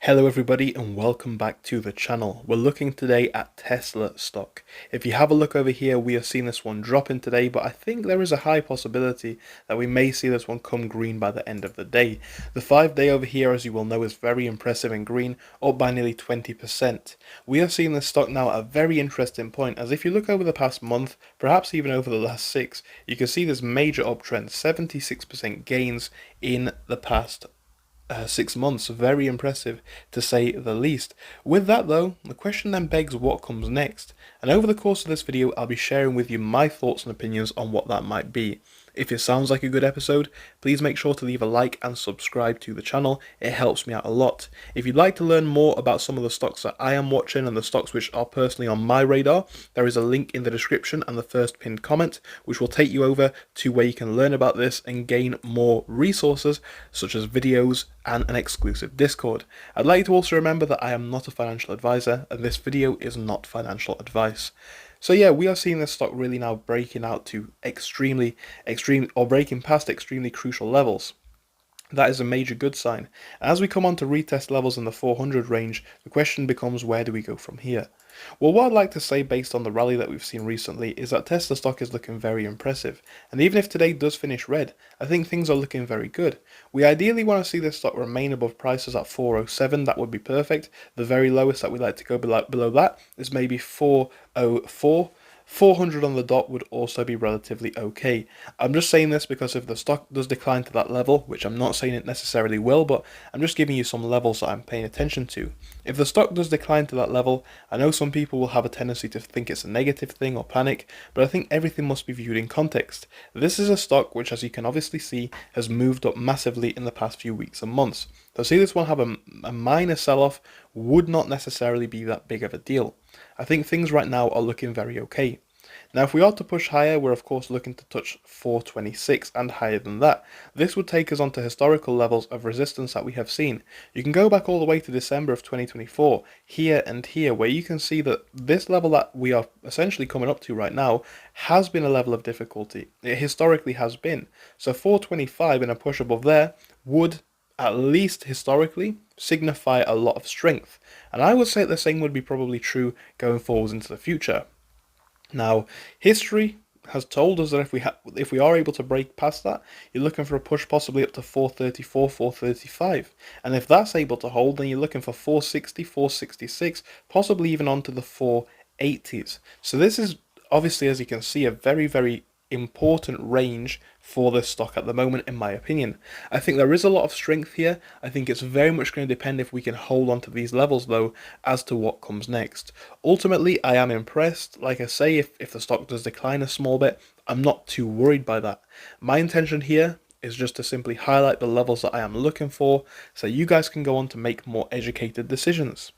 Hello everybody and welcome back to the channel. We're looking today at Tesla stock. If you have a look over here, we are seeing this one dropping today, but I think there is a high possibility that we may see this one come green by the end of the day. The 5-day over here, as you will know, is very impressive in green, up by nearly 20%. We are seeing this stock now at a very interesting point, as if you look over the past month, perhaps even over the last 6, you can see this major uptrend, 76% gains in the past 6 months. Very impressive to say the least. With that though, the question then begs what comes next, and over the course of this video I'll be sharing with you my thoughts and opinions on what that might be. If it sounds like a good episode, please make sure to leave a like and subscribe to the channel. It helps me out a lot. If you'd like to learn more about some of the stocks that I am watching and the stocks which are personally on my radar, there is a link in the description and the first pinned comment which will take you over to where you can learn about this and gain more resources such as videos and an exclusive Discord. I'd like you to also remember that I am not a financial advisor and this video is not financial advice. So yeah, we are seeing this stock really now breaking out to breaking past extremely crucial levels. That is a major good sign. As we come on to retest levels in the 400 range, the question becomes, where do we go from here? Well, what I'd like to say based on the rally that we've seen recently is that Tesla stock is looking very impressive, and even if today does finish red, I think things are looking very good. We ideally want to see this stock remain above prices at 407, that would be perfect. The very lowest that we'd like to go below that is maybe 404. 400 on the dot would also be relatively okay. I'm just saying this because if the stock does decline to that level, which I'm not saying it necessarily will, but I'm just giving you some levels that I'm paying attention to. If the stock does decline to that level, I know some people will have a tendency to think it's a negative thing or panic, but I think everything must be viewed in context. This is a stock which, as you can obviously see, has moved up massively in the past few weeks and months. To see this one have a minor sell-off would not necessarily be that big of a deal. I think things right now are looking very okay. Now if we are to push higher, we're of course looking to touch 426 and higher than that. This would take us onto historical levels of resistance that we have seen. You can go back all the way to December of 2024, here and here, where you can see that this level that we are essentially coming up to right now has been a level of difficulty. It historically has been. So 425 and a push above there would, at least historically, signify a lot of strength. And I would say the same would be probably true going forwards into the future. Now, history has told us that if we are able to break past that, you're looking for a push possibly up to 434, 435. And if that's able to hold, then you're looking for 460, 466, possibly even onto the 480s. So this is obviously, as you can see, a very, very important range for this stock at the moment, in my opinion. I think there is a lot of strength here. I think it's very much going to depend if we can hold on to these levels though as to what comes next. Ultimately, I am impressed. Like I say, if the stock does decline a small bit, I'm not too worried by that. My intention here is just to simply highlight the levels that I am looking for so you guys can go on to make more educated decisions.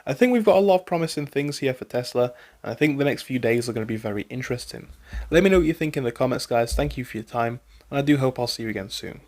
I think we've got a lot of promising things here for Tesla, and I think the next few days are going to be very interesting. Let me know what you think in the comments, guys. Thank you for your time, and I do hope I'll see you again soon.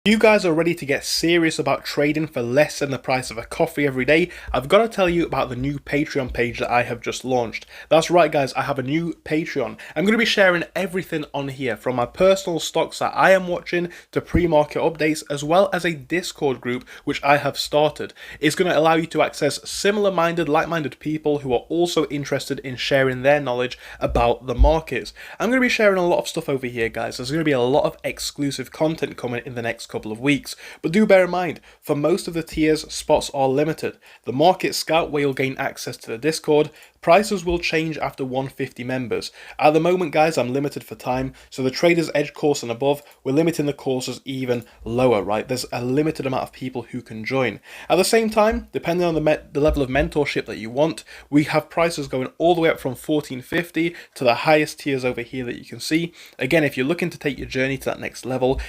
You guys are ready to get serious about trading for less than the price of a coffee every day? I've got to tell you about the new Patreon page that I have just launched. That's right guys, I have a new Patreon. I'm going to be sharing everything on here, from my personal stocks that I am watching to pre-market updates, as well as a Discord group which I have started. It's going to allow you to access similar-minded, like-minded people who are also interested in sharing their knowledge about the markets. I'm going to be sharing a lot of stuff over here, guys. There's going to be a lot of exclusive content coming in the next couple of weeks, but do bear in mind, for most of the tiers, spots are limited. The Market Scout, where you'll gain access to the Discord, prices will change after 150 members. At the moment, guys, I'm limited for time, so the Trader's Edge course and above, we're limiting the courses even lower, right? There's a limited amount of people who can join. At the same time, depending on the level of mentorship that you want, we have prices going all the way up from 1450 to the highest tiers over here that you can see. Again, if you're looking to take your journey to that next level,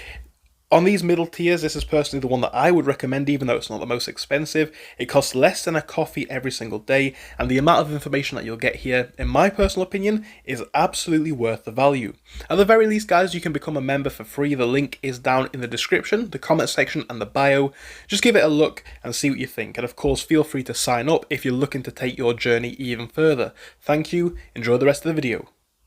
on these middle tiers, this is personally the one that I would recommend, even though it's not the most expensive. It costs less than a coffee every single day, and the amount of information that you'll get here, in my personal opinion, is absolutely worth the value. At the very least, guys, you can become a member for free. The link is down in the description, the comment section, and the bio. Just give it a look and see what you think. And of course, feel free to sign up if you're looking to take your journey even further. Thank you. Enjoy the rest of the video.